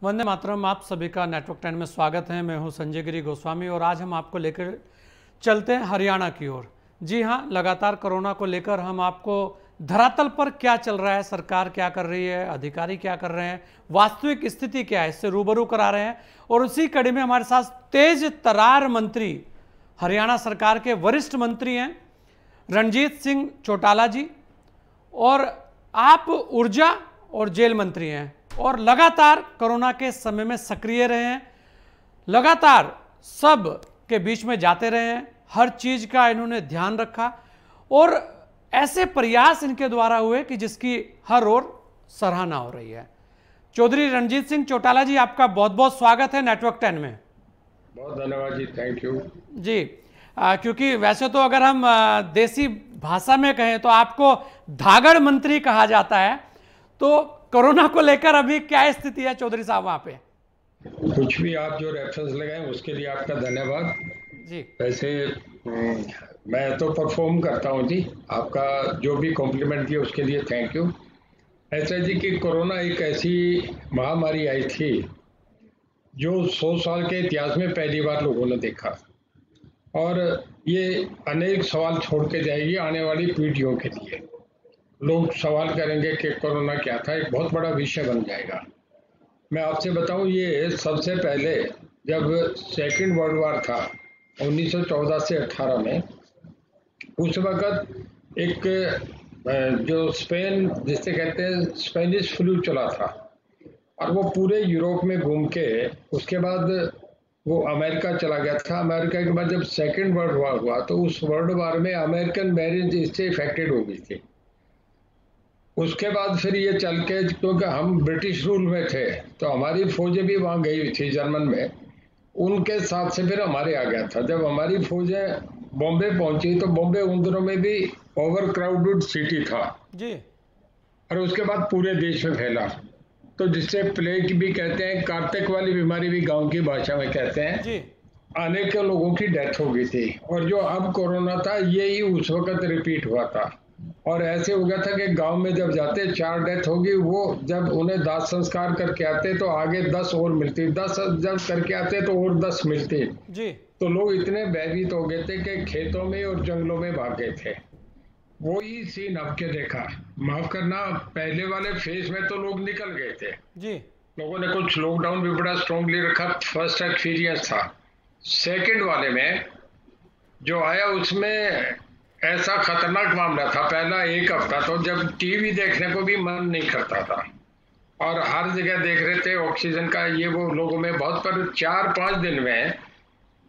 वंदे मातरम। आप सभी का नेटवर्क 10 में स्वागत है। मैं हूं संजय गिरी गोस्वामी और आज हम आपको लेकर चलते हैं हरियाणा की ओर। जी हां, लगातार कोरोना को लेकर हम आपको धरातल पर क्या चल रहा है, सरकार क्या कर रही है, अधिकारी क्या कर रहे हैं, वास्तविक स्थिति क्या है, इससे रूबरू करा रहे हैं। और उसी कड़ी में हमारे साथ तेज तरार मंत्री, हरियाणा सरकार के वरिष्ठ मंत्री हैं रणजीत सिंह चौटाला जी, और आप ऊर्जा और जेल मंत्री हैं और लगातार कोरोना के समय में सक्रिय रहे हैं, लगातार सब के बीच में जाते रहे हैं, हर चीज का इन्होंने ध्यान रखा और ऐसे प्रयास इनके द्वारा हुए कि जिसकी हर ओर सराहना हो रही है। चौधरी रणजीत सिंह चौटाला जी, आपका बहुत बहुत स्वागत है नेटवर्क 10 में। बहुत धन्यवाद जी, थैंक यू जी। क्योंकि वैसे तो अगर हम देसी भाषा में कहें तो आपको धागड़ मंत्री कहा जाता है, तो कोरोना को लेकर अभी क्या स्थिति है चौधरी साहब वहां पे? कुछ भी आप जो रेफरेंस लगाएं उसके लिए आपका धन्यवाद जी। वैसे मैं तो परफॉर्म करता हूं जी, आपका जो भी कॉम्प्लीमेंट दिया उसके लिए थैंक यू। ऐसा जी कि कोरोना एक ऐसी महामारी आई थी जो 100 साल के इतिहास में पहली बार लोगों ने देखा और ये अनेक सवाल छोड़ के जाएगी आने वाली पीढ़ियों के लिए। लोग सवाल करेंगे कि कोरोना क्या था, एक बहुत बड़ा विषय बन जाएगा। मैं आपसे बताऊं, ये सबसे पहले जब सेकंड वर्ल्ड वॉर था 1914 से 18 में, उस वक़्त एक जो स्पेन जिसे कहते हैं स्पेनिश फ्लू चला था और वो पूरे यूरोप में घूम के उसके बाद वो अमेरिका चला गया था। अमेरिका के बाद जब सेकंड वर्ल्ड वॉर हुआ तो उस वर्ल्ड वॉर में अमेरिकन मैरिज इससे इफेक्टेड हो गई थी। उसके बाद फिर ये चल के, क्योंकि हम ब्रिटिश रूल में थे तो हमारी फौजें भी वहाँ गई हुई थी जर्मन में, उनके साथ से फिर हमारे आ गया था। जब हमारी फौजें बॉम्बे पहुंची तो बॉम्बे उन दिनों में भी ओवर क्राउडेड सिटी था जी। और उसके बाद पूरे देश में फैला, तो जिससे प्लेग भी कहते हैं, कार्तिक वाली बीमारी भी गांव की भाषा में कहते हैं जी। अनेक लोगों की डेथ हो गई थी। और जो अब कोरोना था ये ही उस वक्त रिपीट हुआ था और ऐसे हो गया था कि गांव में जब जाते 4 डेथ होगी, वो जब उन्हें दाह संस्कार करके आते तो आगे 10 और मिलती, 10 जब करके आते तो और 10 मिलती जी। तो लोग इतने भयभीत हो गए थे कि खेतों में और जंगलों में भाग गए थे। वही सीन अब के देखा, माफ करना, पहले वाले फेज में तो लोग निकल गए थे जी। लोगों ने कुछ लॉकडाउन भी बड़ा स्ट्रांगली रखा, फर्स्ट एक्सपीरियंस था। सेकंड वाले में जो आया उसमें ऐसा खतरनाक मामला था, पहला एक हफ्ता तो जब टीवी देखने को भी मन नहीं करता था और हर जगह देख रहे थे ऑक्सीजन का ये वो लोगों में बहुत, पर 4-5 दिन में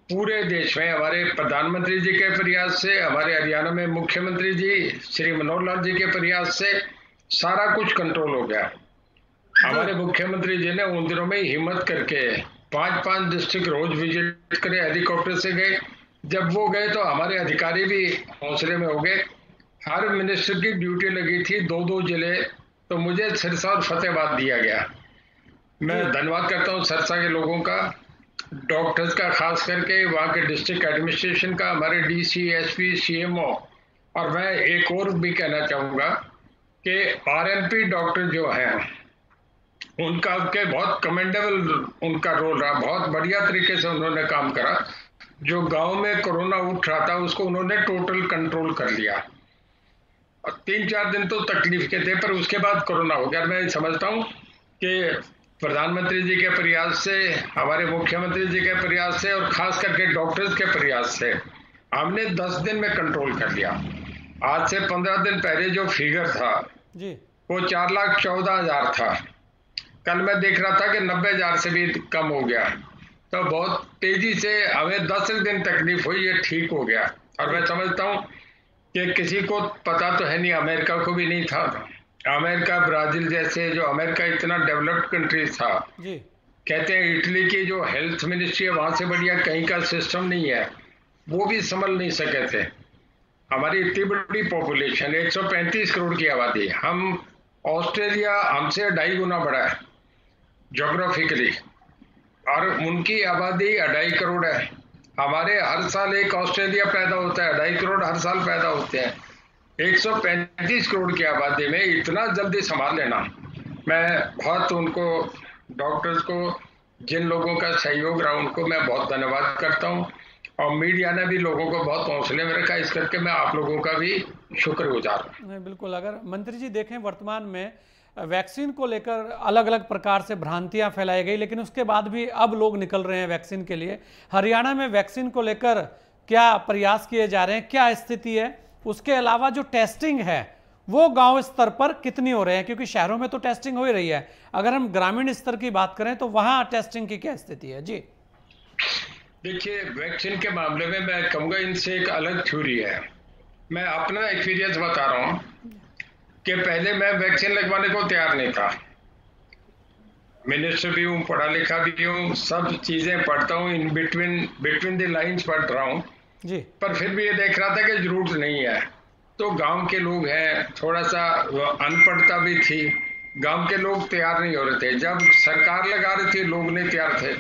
पूरे देश में हमारे प्रधानमंत्री जी के प्रयास से, हमारे हरियाणा में मुख्यमंत्री जी श्री मनोहर लाल जी के प्रयास से सारा कुछ कंट्रोल हो गया। हमारे मुख्यमंत्री जी ने उन दिनों में हिम्मत करके 5-5 डिस्ट्रिक्ट रोज विजिट करे, हेलीकॉप्टर से गए। जब वो गए तो हमारे अधिकारी भी हौसले में हो गए। हर मिनिस्टर की ड्यूटी लगी थी 2-2 जिले, तो मुझे सिरसा और फतेहाबाद दिया गया। मैं धन्यवाद करता हूँ सिरसा के लोगों का, डॉक्टर्स का, खास करके वहाँ के डिस्ट्रिक्ट एडमिनिस्ट्रेशन का, हमारे डीसी, एसपी, सीएमओ। और मैं एक और भी कहना चाहूँगा कि आरएमपी डॉक्टर जो हैं उनका के बहुत कमेंडेबल उनका रोल रहा, बहुत बढ़िया तरीके से उन्होंने काम करा। जो गांव में कोरोना उठ रहा था उसको उन्होंने टोटल कंट्रोल कर लिया और 3-4 दिन तो तकलीफ के थे, पर उसके बाद कोरोना हो गया। मैं समझता हूं कि प्रधानमंत्री जी के प्रयास से, हमारे मुख्यमंत्री जी के प्रयास से और खास करके डॉक्टर्स के प्रयास से हमने 10 दिन में कंट्रोल कर लिया। आज से 15 दिन पहले जो फिगर था जी, वो 4,14,000 था। कल मैं देख रहा था कि 90,000 से भी कम हो गया, तो बहुत तेजी से हमें 10 दिन तकलीफ हुई, ये ठीक हो गया। और मैं समझता हूँ कि किसी को पता तो है नहीं, अमेरिका को भी नहीं था। अमेरिका, ब्राजील जैसे, जो अमेरिका इतना डेवलप्ड कंट्री था जी। कहते हैं इटली की जो हेल्थ मिनिस्ट्री है वहां से बढ़िया कहीं का सिस्टम नहीं है, वो भी संभल नहीं सके थे। हमारी इतनी बड़ी पॉपुलेशन, 135 करोड़ की आबादी, हम ऑस्ट्रेलिया हमसे 2.5 गुना बड़ा है ज्योग्राफिकली और उनकी आबादी 2.5 करोड़ है। हमारे हर साल एक ऑस्ट्रेलिया पैदा होता है, 2.5 करोड़ हर साल पैदा होते हैं। 135 करोड़ की आबादी में इतना जल्दी संभाल लेना, मैं बहुत उनको डॉक्टर्स को, जिन लोगों का सहयोग रहा उनको मैं बहुत धन्यवाद करता हूँ, और मीडिया ने भी लोगों को बहुत हौसले में रखा, इस करके मैं आप लोगों का भी शुक्रगुजार हूँ। नहीं, बिल्कुल। अगर मंत्री जी देखें, वर्तमान में वैक्सीन को लेकर अलग अलग प्रकार से भ्रांतियां फैलाई गई, लेकिन उसके बाद भी अब लोग निकल रहे हैं वैक्सीन के लिए। हरियाणा में वैक्सीन को लेकर क्या प्रयास किए जा रहे हैं, क्या स्थिति है? उसके अलावा जो टेस्टिंग है वो गांव स्तर पर कितनी हो रहे हैं, क्योंकि शहरों में तो टेस्टिंग हो ही रही है, अगर हम ग्रामीण स्तर की बात करें तो वहां टेस्टिंग की क्या स्थिति है? जी देखिए, वैक्सीन के मामले में मैं कहूँगा इनसे एक अलग थ्योरी है। मैं अपना एक्सपीरियंस बता रहा हूँ कि पहले मैं वैक्सीन लगवाने को तैयार नहीं था। मिनिस्टर भी हूँ, पढ़ा लिखा भी हूँ, सब चीज़ें पढ़ता हूँ, इन बिटवीन द लाइंस पढ़ रहा हूँ जी। पर फिर भी ये देख रहा था कि जरूरत नहीं है। तो गांव के लोग हैं, थोड़ा सा अनपढ़ता भी थी, गांव के लोग तैयार नहीं हो रहे थे। जब सरकार लगा रही थी लोग नहीं तैयार थे।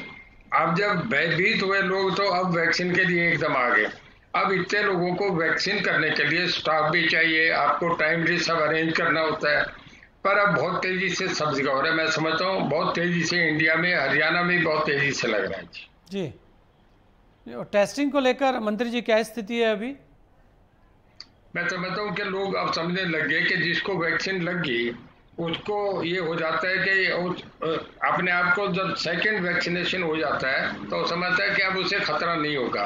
अब जब भयभीत हुए लोग तो अब वैक्सीन के लिए एकदम आ गए। अब इतने लोगों को वैक्सीन करने के लिए स्टाफ भी चाहिए, आपको टाइमली सब अरेंज करना होता है। पर अब बहुत तेजी से सब जगह हो रहा है। मैं समझता हूँ बहुत तेजी से इंडिया में, हरियाणा में बहुत तेजी से लग रहा है। जी, टेस्टिंग को लेकर मंत्री जी क्या स्थिति है अभी? मैं समझता हूँ कि लोग अब समझने लग गए कि जिसको वैक्सीन लग गई उसको ये हो जाता है कि अपने आप को जब सेकंड वैक्सीनेशन हो जाता है तो समझता है कि अब उसे खतरा नहीं होगा।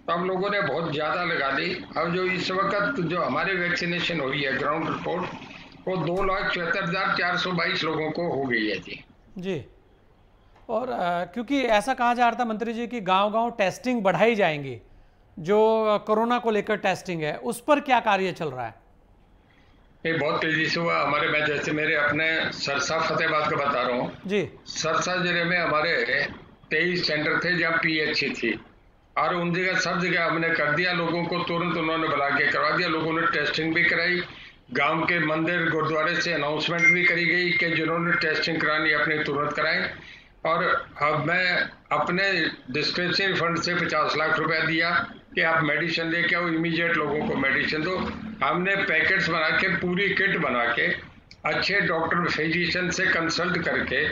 तो हम लोगों ने बहुत ज़्यादा लगा ली। अब जो इस वक्त जो हमारे वैक्सीनेशन हुई है, ग्राउंड रिपोर्ट, वो 2,74,422 लोगों को हो गई है। जी। और क्योंकि ऐसा कहा जा रहा था मंत्री जी कि गांव-गांव टेस्टिंग बढ़ाई जाएंगी, जो कोरोना को लेकर टेस्टिंग है, उस पर क्या कार्य चल रहा है? ये बहुत तेजी से हुआ हमारे। मैं जैसे मेरे अपने सरसा फतेहाबाद का बता रहा हूँ जी। सरसा जिले में हमारे 23 सेंटर थे जहाँ पीएचसी थी, और उन जगह सब जगह हमने कर दिया। लोगों को तुरंत उन्होंने बुला के करवा दिया। लोगों ने टेस्टिंग भी कराई। गांव के मंदिर गुरुद्वारे से अनाउंसमेंट भी करी गई कि जिन्होंने टेस्टिंग करानी अपनी तुरंत कराएं। और अब मैं अपने डिस्क्रिप्शन फंड से 50 लाख रुपया दिया कि आप मेडिसिन लेके आओ, इमीडिएट लोगों को मेडिसिन दो। हमने पैकेट्स बना के, पूरी किट बना के, अच्छे डॉक्टर फिजिशियन से कंसल्ट करके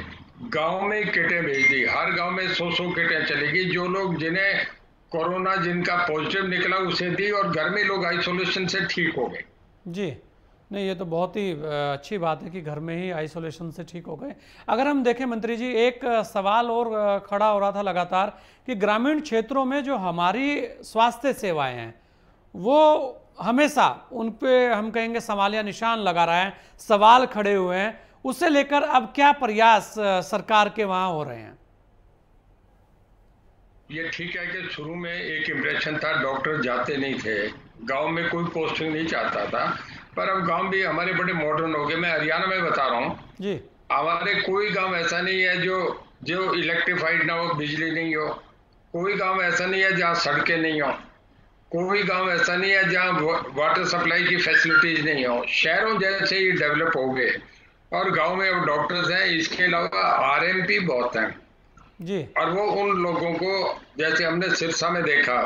गांव में किटें भेज दी। हर गांव में 100 किटें चलेगी। जो लोग जिन्हें कोरोना जिनका पॉजिटिव निकला उसे दी, और घर में लोग आइसोलेशन से ठीक हो गए। जी, नहीं, ये तो बहुत ही अच्छी बात है कि घर में ही आइसोलेशन से ठीक हो गए। अगर हम देखें मंत्री जी, एक सवाल और खड़ा हो रहा था लगातार कि ग्रामीण क्षेत्रों में जो हमारी स्वास्थ्य सेवाएं हैं वो हमेशा उन पे हम कहेंगे सवालिया निशान लगा रहा है, सवाल खड़े हुए हैं। उसे लेकर अब क्या प्रयास सरकार के वहां हो रहे हैं? ये ठीक है कि शुरू में एक इम्प्रेशन था, डॉक्टर जाते नहीं थे, गांव में कोई पोस्टिंग नहीं चाहता था, पर अब गांव भी हमारे बड़े मॉडर्न हो गए। मैं हरियाणा में बता रहा हूँ जी, हमारे कोई गांव ऐसा नहीं है जो इलेक्ट्रिफाइड ना हो, बिजली नहीं हो। कोई गांव ऐसा नहीं है जहाँ सड़कें नहीं हो। कोई गांव ऐसा नहीं है जहाँ वाटर सप्लाई की फैसिलिटीज नहीं हो। शहरों जैसे ही डेवलप हो गए, और गांव में अब डॉक्टर्स हैं। इसके अलावा आरएमपी बहुत हैं जी। और वो उन लोगों को, जैसे हमने सिरसा में देखा,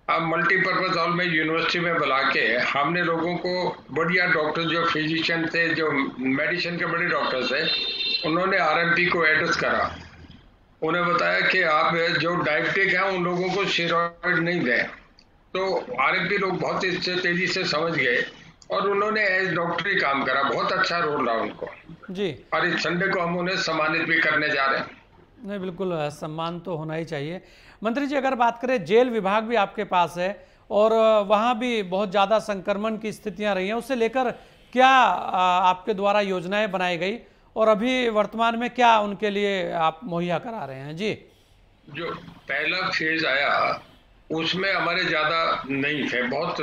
अब मल्टीपर्पज हॉल में यूनिवर्सिटी में बुला के हमने लोगों को बढ़िया डॉक्टर जो फिजिशियन थे, जो मेडिसिन के बड़े डॉक्टर थे, उन्होंने आरएमपी को एड्रेस करा। उन्हें बताया कि आप जो डायबिटिक हैं उन लोगों को स्टेरॉइड नहीं दें। तो आरएमपी लोग बहुत तेजी से समझ गए और उन्होंने एज डॉक्टर ही काम करा। बहुत अच्छा रोल रहा उनको जी। और इस संडे को हम उन्हें सम्मानित भी करने जा रहे हैं। नहीं, बिल्कुल सम्मान तो होना ही चाहिए। मंत्री जी, अगर बात करें, जेल विभाग भी आपके पास है और वहाँ भी बहुत ज़्यादा संक्रमण की स्थितियाँ रही हैं, उससे लेकर क्या आपके द्वारा योजनाएं बनाई गई और अभी वर्तमान में क्या उनके लिए आप मुहैया करा रहे हैं? जी। जो पहला फेज आया उसमें हमारे ज्यादा नहीं थे, बहुत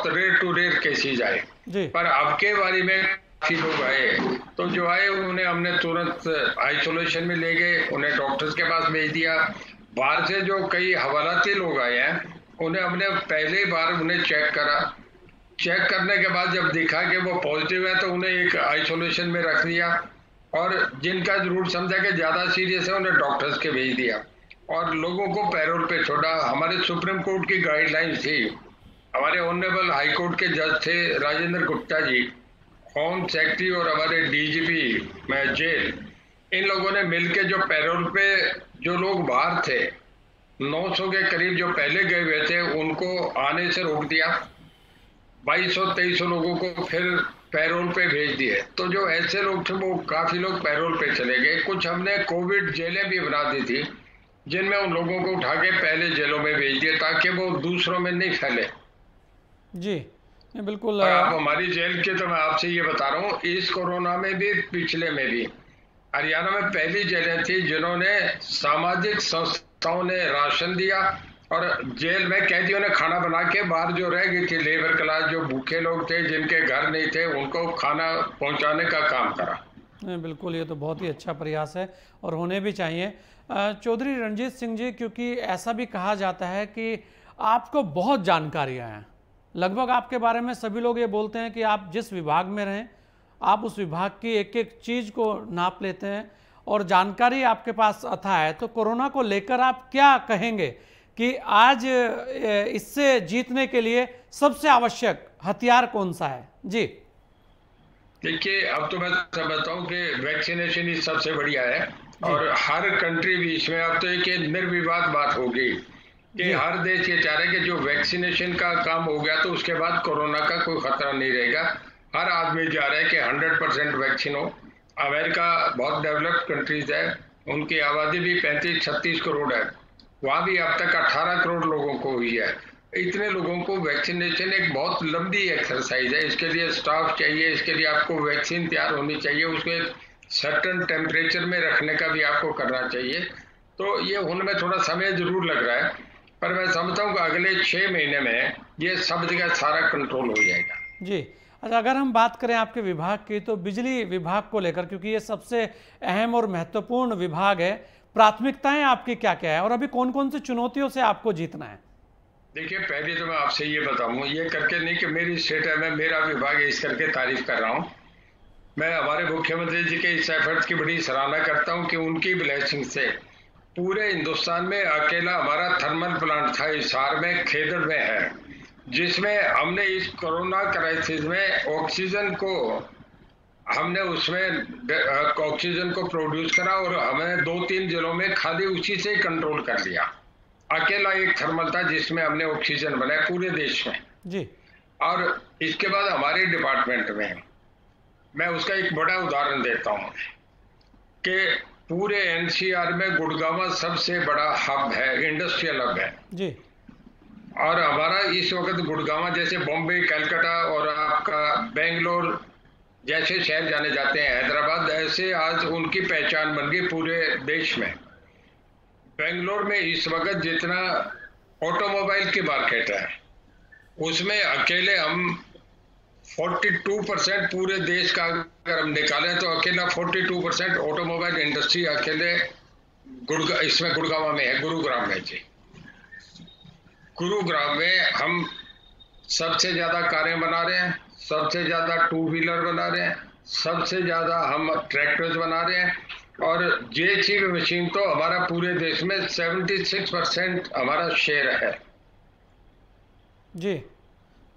रेयर टू रेयर केसेज आए जी। पर अब के बारे में काफी लोग आए, तो जो आए उन्हें हमने तुरंत आइसोलेशन में ले गए, उन्हें डॉक्टर्स के पास भेज दिया। बाहर से जो कई हवालाती लोग आए हैं उन्हें हमने पहले बार उन्हें चेक करा। चेक करने के बाद जब दिखा कि वो पॉजिटिव है तो उन्हें एक आइसोलेशन में रख दिया, और जिनका जरूर समझा कि ज्यादा सीरियस है उन्हें डॉक्टर्स के भेज दिया और लोगों को पैरोल पे छोड़ा। हमारे सुप्रीम कोर्ट की गाइडलाइन थी, हमारे ऑनरेबल हाई कोर्ट के जज थे राजेंद्र गुप्ता जी, होम सेक्रेटरी और हमारे डीजीपी में जेल, इन लोगों ने मिलके जो पैरोल पे जो लोग बाहर थे, 900 के करीब जो पहले गए हुए थे, उनको आने से रोक दिया। 2200-2300 लोगों को फिर पैरोल पे भेज दिए। तो जो ऐसे लोग थे वो काफी लोग पैरोल पे चले गए। कुछ हमने कोविड जेलें भी बना दी थी, जिनमें उन लोगों को उठा के पहले जेलों में भेज दिए ताकि वो दूसरों में नहीं फैले। जी बिल्कुल। और आप हमारी जेल के, तो मैं आपसे ये बता रहा हूँ, इस कोरोना में भी पिछले में भी हरियाणा में पहली जेलें थी जिन्होंने सामाजिक संस्थाओं ने राशन दिया और जेल में कैदियों ने खाना बना के बाहर जो रह गई थी लेबर क्लास, जो भूखे लोग थे, जिनके घर नहीं थे, उनको खाना पहुंचाने का काम करा। बिल्कुल, ये तो बहुत ही अच्छा प्रयास है और होने भी चाहिए। चौधरी रणजीत सिंह जी, क्योंकि ऐसा भी कहा जाता है कि आपको बहुत जानकारियाँ हैं, लगभग आपके बारे में सभी लोग ये बोलते हैं कि आप जिस विभाग में रहें आप उस विभाग की एक एक चीज़ को नाप लेते हैं और जानकारी आपके पास अथाह है। तो कोरोना को लेकर आप क्या कहेंगे कि आज इससे जीतने के लिए सबसे आवश्यक हथियार कौन सा है? जी देखिए, अब तो मैं समझता हूँ कि वैक्सीनेशन ही सबसे बढ़िया है और हर कंट्री भी इसमें, अब तो एक निर्विवाद बात होगी कि हर देश ये चाह रहे हैं कि जो वैक्सीनेशन का काम हो गया तो उसके बाद कोरोना का कोई खतरा नहीं रहेगा। हर आदमी जा रहा है कि 100% वैक्सीन हो। अमेरिका बहुत डेवलप्ड कंट्रीज है, उनकी आबादी भी 35-36 करोड़ है, वहाँ भी अब तक 18 करोड़ लोगों को हुई है। इतने लोगों को वैक्सीनेशन एक बहुत लंबी एक्सरसाइज है, इसके लिए स्टाफ चाहिए, इसके लिए आपको वैक्सीन तैयार होनी चाहिए, उसको एक सर्टेन टेम्परेचर में रखने का भी आपको करना चाहिए। तो ये होने में थोड़ा समय जरूर लग रहा है, पर मैं समझता हूँ कि अगले 6 महीने में ये सब जगह सारा कंट्रोल हो जाएगा। जी अच्छा, अगर हम बात करें आपके विभाग की, तो बिजली विभाग को लेकर, क्योंकि ये सबसे अहम और महत्वपूर्ण विभाग है, प्राथमिकताएं आपकी क्या क्या है और अभी कौन कौन सी चुनौतियों से आपको जीतना है? देखिए, पहले तो मैं आपसे ये बताऊं, ये करके नहीं कि मेरी स्टेट है, मैं मेरा विभाग है इस करके तारीफ कर रहा हूं। मैं हमारे मुख्यमंत्री जी के इस एफर्ट की बड़ी सराहना करता हूं कि उनकी ब्लेसिंग से पूरे हिंदुस्तान में अकेला हमारा थर्मल प्लांट था हिसार में, खेदड़ में है, जिसमें हमने इस कोरोना क्राइसिस में ऑक्सीजन को हमने उसमें ऑक्सीजन को प्रोड्यूस करा और हमें 2-3 जिलों में खाली उसी से कंट्रोल कर लिया। अकेला एक थर्मल था जिसमें हमने ऑक्सीजन बनाया पूरे देश में जी। और इसके बाद हमारे डिपार्टमेंट में मैं उसका एक बड़ा उदाहरण देता हूं कि पूरे एनसीआर में गुड़गांव सबसे बड़ा हब है, इंडस्ट्रियल हब है जी। और हमारा इस वक्त गुड़गांव जैसे बॉम्बे, कलकत्ता और आपका बेंगलोर जैसे शहर जाने जाते हैं, हैदराबाद, ऐसे आज उनकी पहचान बन गई पूरे देश में। बेंगलोर में इस वक्त जितना ऑटोमोबाइल की मार्केट है उसमें अकेले हम 42% पूरे देश का अगर हम निकालें तो अकेला 42% ऑटोमोबाइल इंडस्ट्री अकेले इसमें गुड़गांव में है, गुरुग्राम में जी। गुरुग्राम में हम सबसे ज्यादा कारें बना रहे हैं, सबसे ज्यादा 2 व्हीलर बना रहे हैं, सबसे ज्यादा हम ट्रैक्टर्स बना रहे हैं और जेसीबी मशीन तो हमारा पूरे देश में 76% हमारा शेयर है जी।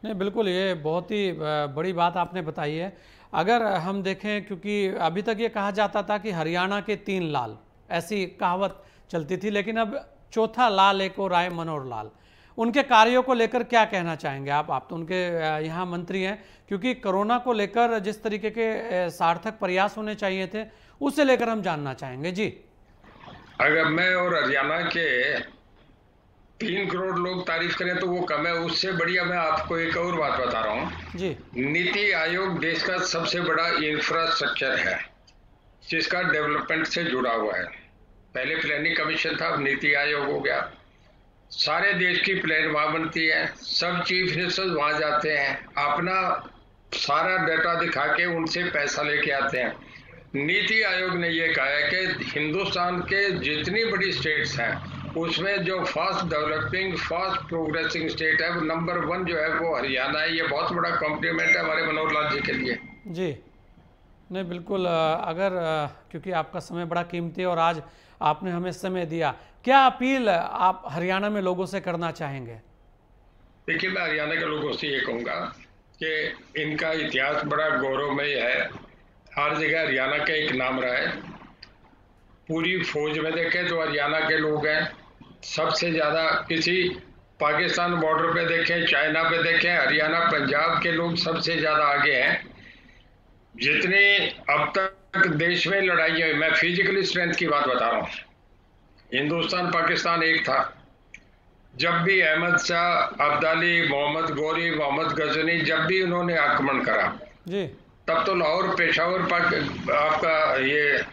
नहीं बिल्कुल, ये बहुत ही बड़ी बात आपने बताई है। अगर हम देखें, क्योंकि अभी तक ये कहा जाता था कि हरियाणा के 3 लाल, ऐसी कहावत चलती थी, लेकिन अब चौथा लाल एक और आए, मनोहर लाल। उनके कार्यों को लेकर क्या कहना चाहेंगे आप तो उनके यहाँ मंत्री हैं, क्योंकि कोरोना को लेकर जिस तरीके के सार्थक प्रयास होने चाहिए थे उसे लेकर हम जानना चाहेंगे जी। अगर मैं और हरियाणा के 3 करोड़ लोग तारीफ करें तो वो कम है, उससे बढ़िया मैं आपको एक और बात बता रहा हूँ जी। नीति आयोग देश का सबसे बड़ा इंफ्रास्ट्रक्चर है जिसका डेवलपमेंट से जुड़ा हुआ है। पहले प्लानिंग कमीशन था, अब नीति आयोग हो गया। सारे देश की प्लान वहां बनती है, सब चीफ मिनिस्टर वहां जाते हैं, अपना सारा डेटा दिखा के उनसे पैसा लेके आते हैं। नीति आयोग ने यह कहा है कि हिंदुस्तान के जितनी बड़ी स्टेट्स हैं उसमें जो fast developing, fast progressing state है, वो नंबर 1 जो है वो हरियाणा है। ये बहुत बड़ा कॉम्प्लीमेंट है हमारे मनोहर लाल जी के लिए जी। नहीं बिल्कुल, अगर क्योंकि आपका समय बड़ा कीमती है और आज आपने हमें समय दिया, क्या अपील आप हरियाणा में लोगों से करना चाहेंगे? देखिए, मैं हरियाणा के लोगों से ये कहूँगा कि इनका इतिहास बड़ा गौरवमय है, हर जगह हरियाणा का एक नाम रहा है। पूरी फौज में देखें तो हरियाणा के लोग हैं सबसे ज़्यादा। किसी पाकिस्तान बॉर्डर पे देखें, चाइना पे देखें, हरियाणा पंजाब के लोग सबसे ज़्यादा आगे हैं। जितनी अब तक देश में लड़ाई हुई, मैं फिजिकली स्ट्रेंथ की बात बता रहा हूँ, हिंदुस्तान पाकिस्तान एक था। जब भी अहमद शाह, अब्दाली, मोहम्मद गौरी, मोहम्मद गजनी, जब भी उन्होंने आक्रमण करा जी, तब तो लाहौर, पेशावर, आपका ये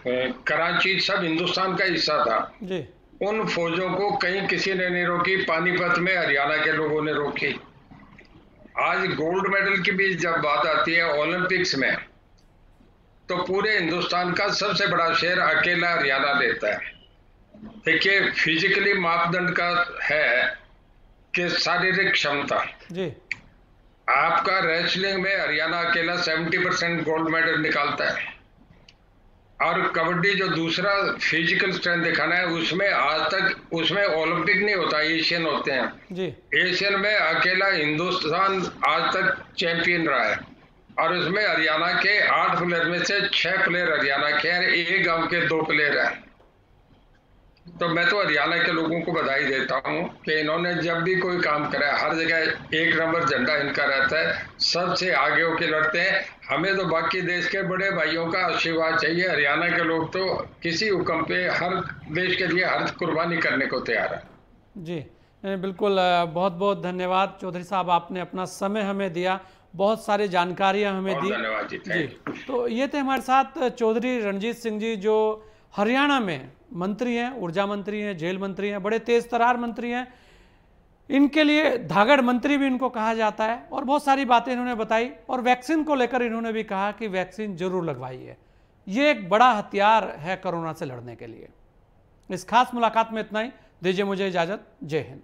कराची सब हिंदुस्तान का हिस्सा था जी। उन फौजों को कहीं किसी ने नहीं रोकी। पानीपत में हरियाणा के लोगों ने रोकी। आज गोल्ड मेडल की भी जब बात आती है ओलंपिक्स में, तो पूरे हिंदुस्तान का सबसे बड़ा शेयर अकेला हरियाणा लेता है। देखिए, फिजिकली मापदंड का है कि शारीरिक क्षमता, जी, आपका रेसलिंग में हरियाणा अकेला 70% गोल्ड मेडल निकालता है। और कबड्डी जो दूसरा फिजिकल स्ट्रेंथ दिखाना है, उसमें आज तक उसमें ओलंपिक नहीं होता, एशियन होते हैं जी। एशियन में अकेला हिंदुस्तान आज तक चैंपियन रहा है। और उसमें हरियाणा के 8 प्लेयर में से 6 प्लेयर हरियाणा के हैं, एक गांव के 2 प्लेयर हैं। तो मैं तो हरियाणा के लोगों को बधाई देता हूं कि इन्होंने जब भी कोई काम करा है, हर जगह 1 नंबर झंडा इनका रहता है, सबसे आगे होके लड़ते हैं। हमें तो बाकी देश के बड़े भाइयों का आशीर्वाद चाहिए। हरियाणा के लोग तो किसी हुक्म पे हर देश के लिए हर कुर्बानी करने को तैयार है। जी बिल्कुल, बहुत बहुत धन्यवाद चौधरी साहब, आपने अपना समय हमें दिया, बहुत सारी जानकारियां हमें दी। धन्यवाद जी। जी, तो ये थे हमारे साथ चौधरी रणजीत सिंह जी, जो हरियाणा में मंत्री हैं, ऊर्जा मंत्री हैं, जेल मंत्री हैं, बड़े तेज तरार मंत्री हैं। इनके लिए धागड़ मंत्री भी इनको कहा जाता है, और बहुत सारी बातें इन्होंने बताई। और वैक्सीन को लेकर इन्होंने भी कहा कि वैक्सीन जरूर लगवाइए, ये एक बड़ा हथियार है कोरोना से लड़ने के लिए। इस खास मुलाकात में इतना ही, दीजिए मुझे इजाजत। जय हिंद।